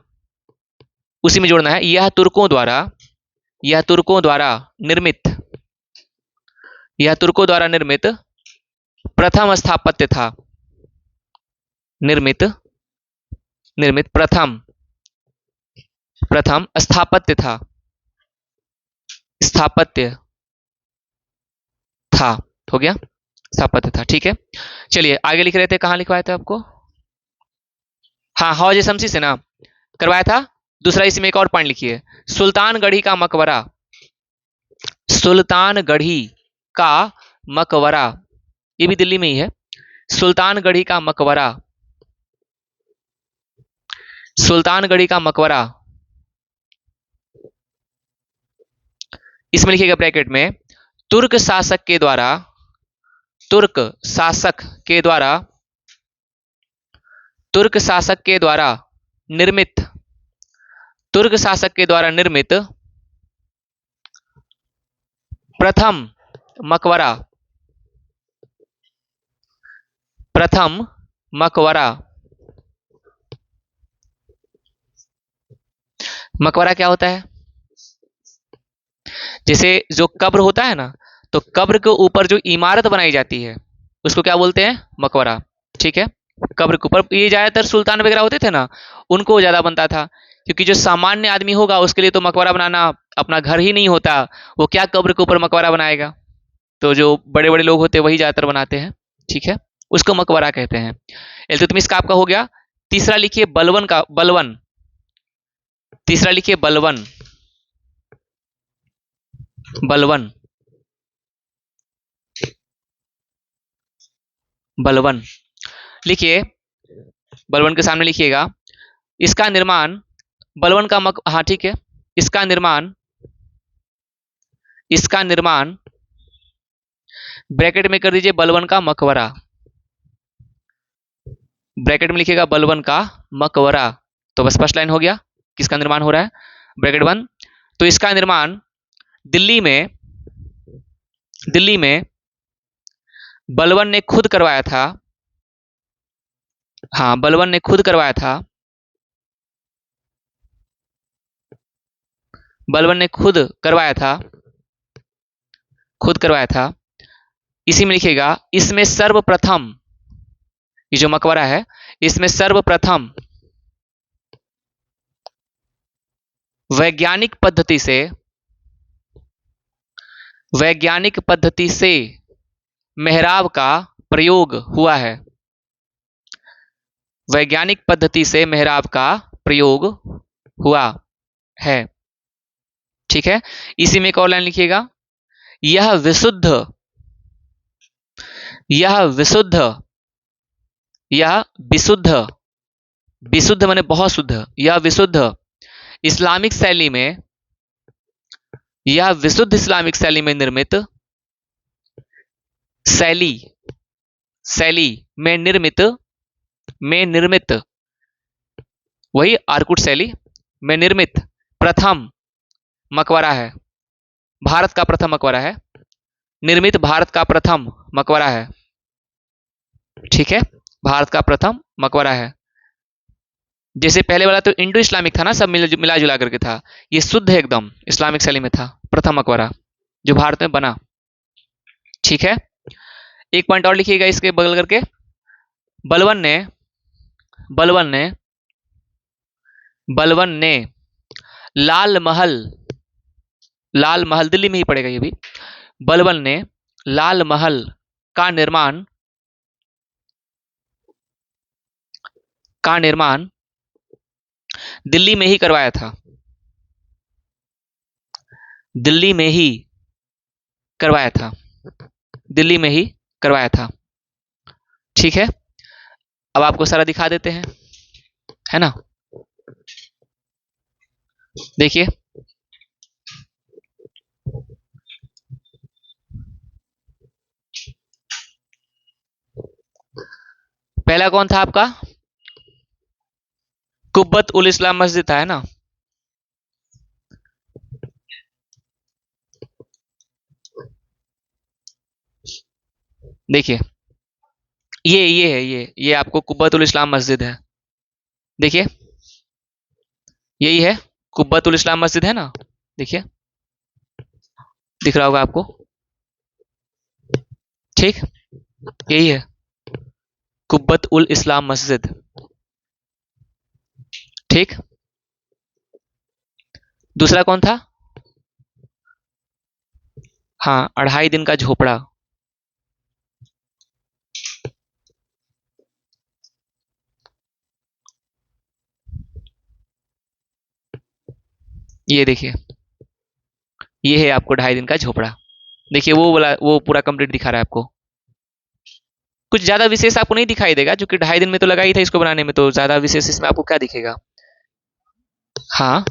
उसी में जोड़ना है, यह तुर्कों द्वारा, यह तुर्कों द्वारा निर्मित, यह तुर्कों द्वारा निर्मित प्रथम स्थापत्य था, निर्मित, निर्मित प्रथम, प्रथम स्थापत्य था, स्थापत्य था, हो गया, स्थापत्य था। ठीक है, चलिए आगे लिख रहे थे, कहां लिखवाए थे आपको, हाँ हौज शमसी से ना करवाया था। दूसरा इसमें एक और पॉइंट लिखिए, सुल्तानगढ़ी का मकबरा, सुल्तानगढ़ी का मकबरा, ये भी दिल्ली में ही है, सुल्तानगढ़ी का मकबरा, सुल्तानगढ़ी का मकबरा। इसमें लिखिएगा ब्रैकेट में तुर्क शासक के द्वारा तुर्क शासक के द्वारा तुर्क शासक के द्वारा निर्मित तुर्क शासक के द्वारा निर्मित प्रथम मकबरा प्रथम मकबरा मकबरा क्या होता है? जैसे जो कब्र होता है ना, तो कब्र के ऊपर जो इमारत बनाई जाती है उसको क्या बोलते हैं? मकबरा। ठीक है, कब्र के ऊपर ये ज्यादातर सुल्तान वगैरह होते थे ना, उनको ज्यादा बनता था, क्योंकि जो सामान्य आदमी होगा उसके लिए तो मकबरा बनाना अपना घर ही नहीं होता, वो क्या कब्र के ऊपर मकबरा बनाएगा? तो जो बड़े बड़े लोग होते हैं वही ज्यादातर बनाते हैं। ठीक है, उसको मकबरा कहते हैं। इल्तुतमिश का आपका हो गया। तीसरा लिखिए बलवन का, बलवन। तीसरा लिखिए बलवन। बलवन, बलवन लिखिए, बलवन के सामने लिखिएगा। इसका निर्माण बलवन का हाँ ठीक है, इसका निर्माण ब्रैकेट में कर दीजिए बलवन का मकबरा। ब्रैकेट में लिखिएगा बलवन का मकबरा। तो बस फर्स्ट लाइन हो गया, किसका निर्माण हो रहा है, ब्रैकेट बंद। तो इसका निर्माण दिल्ली में बलवन ने खुद करवाया था। हाँ, बलवन ने खुद करवाया था। बलवन ने खुद करवाया था। इसी में लिखिएगा, इसमें सर्वप्रथम, ये जो मकबरा है इसमें सर्वप्रथम वैज्ञानिक पद्धति से मेहराब का प्रयोग हुआ है। वैज्ञानिक पद्धति से मेहराब का प्रयोग हुआ है। ठीक है, इसी में एक और लाइन लिखिएगा, यह विशुद्ध माने बहुत शुद्ध, यह विशुद्ध इस्लामिक शैली में निर्मित वही आर्कुट शैली में निर्मित प्रथम मकबरा है। भारत का प्रथम मकबरा है, निर्मित भारत का प्रथम मकबरा है। ठीक है, भारत का प्रथम मकबरा है। जैसे पहले वाला तो इंडो इस्लामिक था ना, सब मिला जुला करके था, ये शुद्ध एकदम इस्लामिक शैली में था, प्रथम मकबरा जो भारत में बना। ठीक है, एक पॉइंट और लिखिएगा इसके बगल करके, बलवन ने लाल महल दिल्ली में ही पड़ेगा ये भी। बलवन ने लाल महल का निर्माण दिल्ली में ही करवाया था। दिल्ली में ही करवाया था। ठीक है, अब आपको सारा दिखा देते हैं, है ना। देखिए, पहला कौन था आपका, कुब्बत उल इस्लाम मस्जिद था, है ना। देखिए, ये है, ये आपको कुब्बत उल इस्लाम मस्जिद है। देखिए, यही है कुब्बत उल इस्लाम मस्जिद, है ना। देखिए, दिख रहा होगा आपको। ठीक, यही है कुब्बत उल इस्लाम मस्जिद। ठीक, दूसरा कौन था, हाँ, 2.5 दिन का झोपड़ा। ये देखिए, ये है आपको 2.5 दिन का झोपड़ा। देखिए, वो पूरा कंप्लीट दिखा रहा है आपको। कुछ ज्यादा विशेष आपको नहीं दिखाई देगा, क्योंकि 2.5 दिन में तो लगा ही था इसको बनाने में, तो ज्यादा विशेष इसमें आपको क्या दिखेगा। हाँ,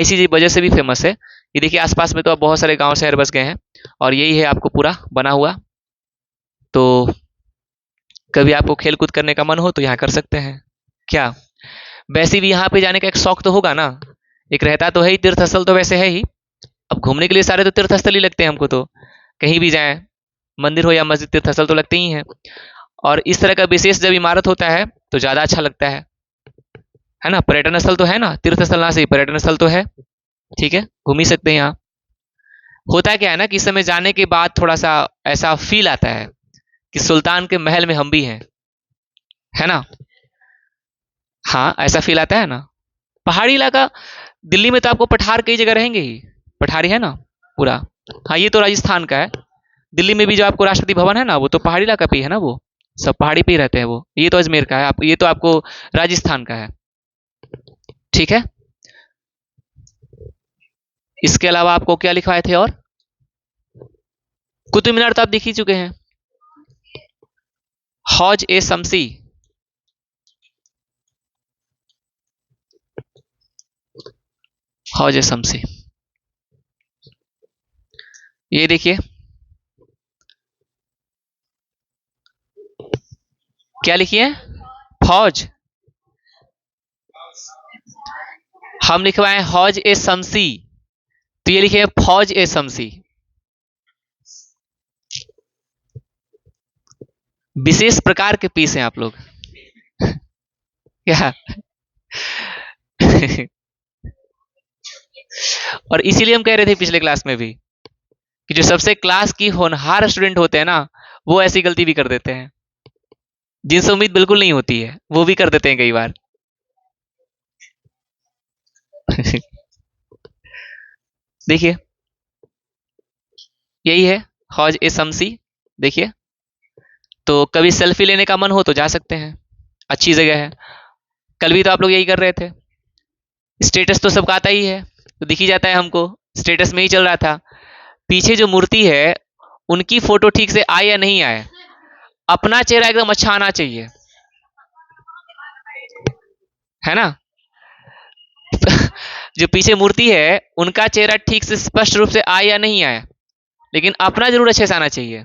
इसी वजह से भी फेमस है, ये देखिए आसपास में तो अब बहुत सारे गांव शहर बस गए हैं और यही है आपको पूरा बना हुआ। तो कभी आपको खेल कूद करने का मन हो तो यहाँ कर सकते हैं। क्या वैसे भी यहाँ पे जाने का एक शौक तो होगा ना, एक रहता तो है ही, तीर्थ स्थल तो वैसे है ही। अब घूमने के लिए सारे तो तीर्थ स्थल ही लगते हैं हमको, तो कहीं भी जाएं, मंदिर हो या मस्जिद, तीर्थ स्थल तो लगते ही हैं। और इस तरह का विशेष जब इमारत होता है तो ज्यादा अच्छा लगता है ना। पर्यटन स्थल तो है ना, तीर्थ स्थल ना सही, पर्यटन स्थल तो है। ठीक है, घूम ही सकते हैं यहाँ। होता क्या है ना कि इस समय जाने के बाद थोड़ा सा ऐसा फील आता है कि सुल्तान के महल में हम भी हैं, है ना। हाँ, ऐसा फील आता है ना। पहाड़ी इलाका, दिल्ली में तो आपको पठार कई जगह रहेंगे ही, पठारी है ना पूरा। हाँ, ये तो राजस्थान का है। दिल्ली में भी जो आपको राष्ट्रपति भवन है ना, वो तो पहाड़ी इलाका पे ही है ना, वो सब पहाड़ी पे ही रहते हैं वो। ये तो अजमेर का है, आप ये तो आपको राजस्थान का है। ठीक है, इसके अलावा आपको क्या लिखवाए थे और? कुतुब मीनार तो आप देख ही चुके हैं। हौज ए शमसी, हौज ए शमसी, ये देखिए क्या लिखिए, फौज। हम लिखवाए हौज ए शमसी, तो ये लिखिए फौज ए शमसी। विशेष प्रकार के पीस हैं आप लोग। क्या और इसीलिए हम कह रहे थे पिछले क्लास में भी कि जो सबसे क्लास की होनहार स्टूडेंट होते हैं ना, वो ऐसी गलती भी कर देते हैं, जिनसे उम्मीद बिल्कुल नहीं होती है, वो भी कर देते हैं कई बार। देखिए यही है हौज ए शमसी। देखिए, तो कभी सेल्फी लेने का मन हो तो जा सकते हैं, अच्छी जगह है। कल भी तो आप लोग यही कर रहे थे। स्टेटस तो सबका आता ही है, तो दिख ही जाता है हमको, स्टेटस में ही चल रहा था। पीछे जो मूर्ति है उनकी फोटो ठीक से आए या नहीं आए, अपना चेहरा एकदम अच्छा आना चाहिए, है ना। जो पीछे मूर्ति है उनका चेहरा ठीक से स्पष्ट रूप से आए या नहीं आए, लेकिन अपना जरूर अच्छे से आना चाहिए।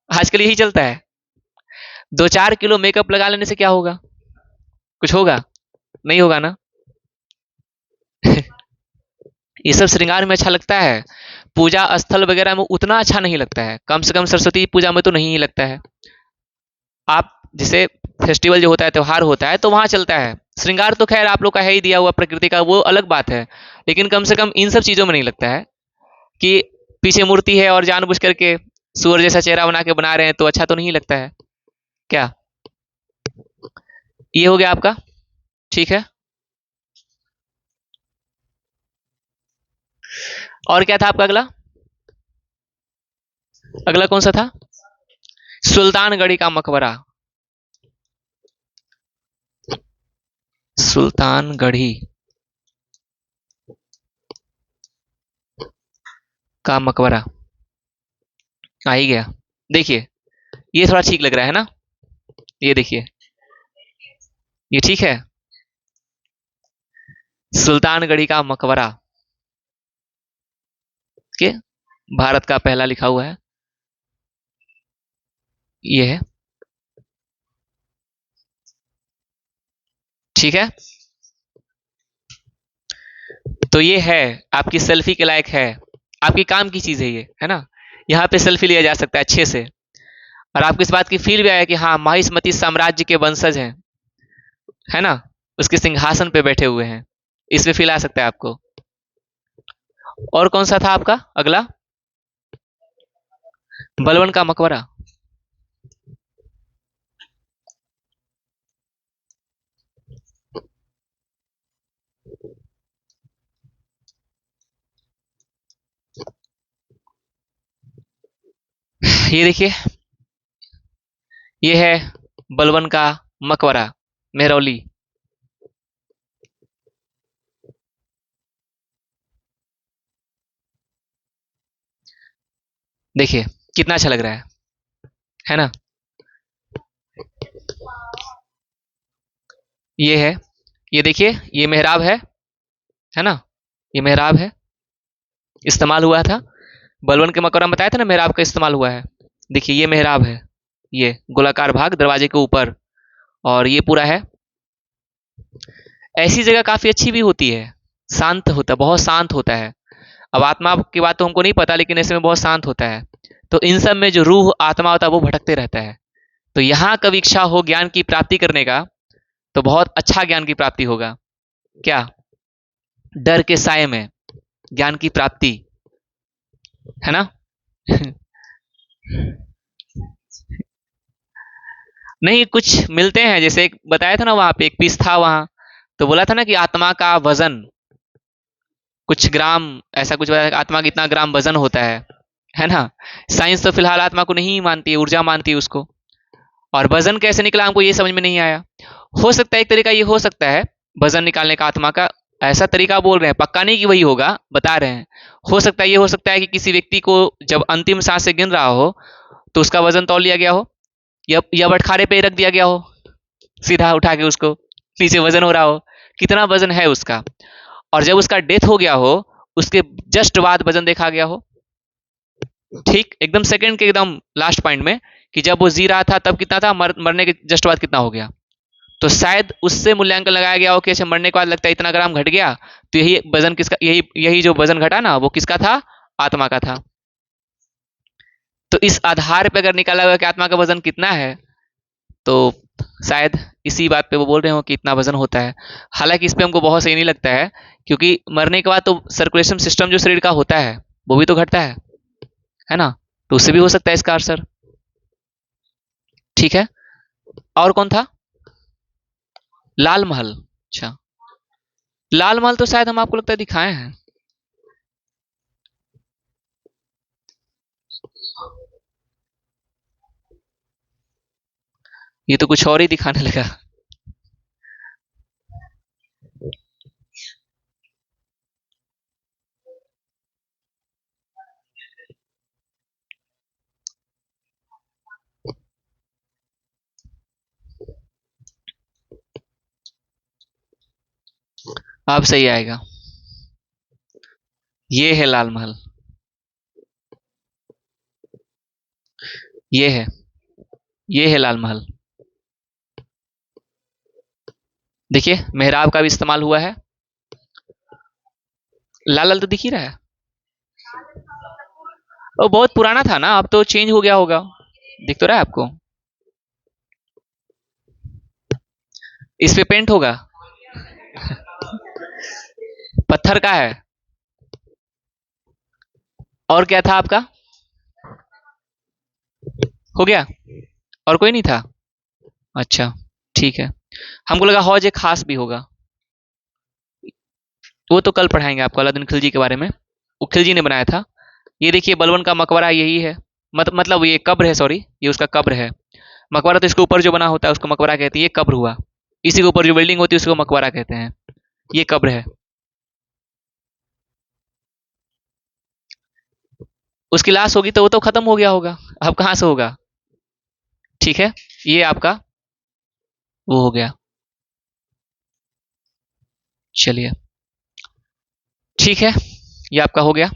आजकल यही चलता है। 2-4 किलो मेकअप लगा लेने से क्या होगा, कुछ होगा? नहीं होगा ना। ये सब श्रृंगार में अच्छा लगता है, पूजा स्थल वगैरह में उतना अच्छा नहीं लगता है, कम से कम सरस्वती पूजा में तो नहीं ही लगता है। आप जैसे फेस्टिवल जो होता है, त्योहार होता है, तो वहां चलता है श्रृंगार, तो खैर आप लोग का है ही दिया हुआ प्रकृति का, वो अलग बात है। लेकिन कम से कम इन सब चीजों में नहीं लगता है कि पीछे मूर्ति है और जानबूझ करके सूअर जैसा चेहरा बना के बना रहे हैं, तो अच्छा तो नहीं लगता है क्या। ये हो गया आपका। ठीक है, और क्या था आपका अगला? अगला कौन सा था? सुल्तानगढ़ी का मकबरा। सुल्तानगढ़ी का मकबरा आ ही गया। देखिए ये थोड़ा ठीक लग रहा है ना, ये देखिए, ये ठीक है। सुल्तानगढ़ी का मकबरा के भारत का पहला लिखा हुआ है, ये है। ठीक है, तो ये है आपकी सेल्फी के लायक है, आपकी काम की चीज है ये, है ना। यहाँ पे सेल्फी लिया जा सकता है अच्छे से, और आपको इस बात की फील भी आया कि हाँ माहिष्मती साम्राज्य के वंशज हैं, है ना, उसके सिंहासन पे बैठे हुए हैं, इसमें फील आ सकता है आपको। और कौन सा था आपका अगला? बलवन का मकबरा। ये देखिए, ये है बलवन का मकबरा, मेहरौली। देखिए कितना अच्छा लग रहा है ना। ये है, ये देखिए, ये मेहराब है ना, ये मेहराब है। इस्तेमाल हुआ था। बलवन के मकबरा में बताया था ना मेहराब का इस्तेमाल हुआ है। देखिए ये मेहराब है, ये गोलाकार भाग दरवाजे के ऊपर, और ये पूरा है। ऐसी जगह काफी अच्छी भी होती है, शांत होता है, बहुत शांत होता है। अब आत्मा की बात तो हमको नहीं पता, लेकिन ऐसे में बहुत शांत होता है। तो इन सब में जो रूह आत्मा होता है वो भटकते रहता है। तो यहाँ कभी इच्छा हो ज्ञान की प्राप्ति करने का, तो बहुत अच्छा ज्ञान की प्राप्ति होगा। क्या? डर के साये में ज्ञान की प्राप्ति, है ना? नहीं, कुछ मिलते हैं, जैसे एक बताया था ना वहां पे एक पीस था वहां, तो बोला था ना कि आत्मा का वजन कुछ ग्राम, ऐसा कुछ बताया, आत्मा का इतना ग्राम वजन होता है ना? साइंस तो फिलहाल आत्मा को नहीं मानती है, ऊर्जा मानती है उसको। और वजन कैसे निकला हमको ये समझ में नहीं आया। हो सकता है एक तरीका ये हो सकता है वजन निकालने का आत्मा का, ऐसा तरीका बोल रहे हैं, पक्का नहीं कि वही होगा, बता रहे हैं। हो सकता है ये हो सकता है कि किसी व्यक्ति को जब अंतिम सांस से गिन रहा हो तो उसका वजन तौल लिया गया हो, या बटखारे पे रख दिया गया हो, सीधा उठा के उसको, नीचे वजन हो रहा हो, कितना वजन है उसका। और जब उसका डेथ हो गया हो, उसके जस्ट बाद वजन देखा गया हो, ठीक एकदम सेकंड के एकदम लास्ट पॉइंट में, कि जब वो जी रहा था तब कितना था, मरने के जस्ट बाद कितना हो गया। तो शायद उससे मूल्यांकन लगाया गया हो कि अच्छा मरने के बाद लगता है इतना ग्राम घट गया, तो यही वजन किसका, यही यही जो वजन घटा ना वो किसका था, आत्मा का था। तो इस आधार पे अगर निकाला हुआ कि आत्मा का वजन कितना है, तो शायद इसी बात पे वो बोल रहे हो कि इतना वजन होता है। हालांकि इस पे हमको बहुत सही नहीं लगता है, क्योंकि मरने के बाद तो सर्कुलेशन सिस्टम जो शरीर का होता है वो भी तो घटता है ना? तो उससे भी हो सकता है इसका आंसर। ठीक है, और कौन था? लाल महल। अच्छा, लाल महल तो शायद हम आपको लगता है दिखाए हैं। ये तो कुछ और ही दिखाने लगा। अब सही आएगा। ये है लाल महल, ये है, ये है लाल महल। देखिए मेहराब का भी इस्तेमाल हुआ है। लाल लाल तो दिख ही रहा है। वो बहुत पुराना था ना, अब तो चेंज हो गया होगा। दिख तो रहा है आपको? इस पे पेंट होगा। पत्थर का है। और क्या था आपका? हो गया? और कोई नहीं था? अच्छा, ठीक है। हमको लगा हौज एक खास भी होगा। वो तो कल पढ़ाएंगे आपको अलाउद्दीन खिलजी के बारे में, वो खिलजी ने बनाया था। ये देखिए बलवन का मकबरा यही है, मतलब ये कब्र है, सॉरी ये उसका कब्र है। मकबरा तो इसके ऊपर जो बना होता है उसको मकबरा कहते हैं, ये कब्र हुआ। इसी के ऊपर जो बिल्डिंग होती है उसको मकबरा कहते हैं। ये कब्र है। उसकी लाश होगी तो वो तो खत्म हो गया होगा, अब कहाँ से होगा? ठीक है, ये आपका वो हो गया। चलिए, ठीक है, ये आपका हो गया।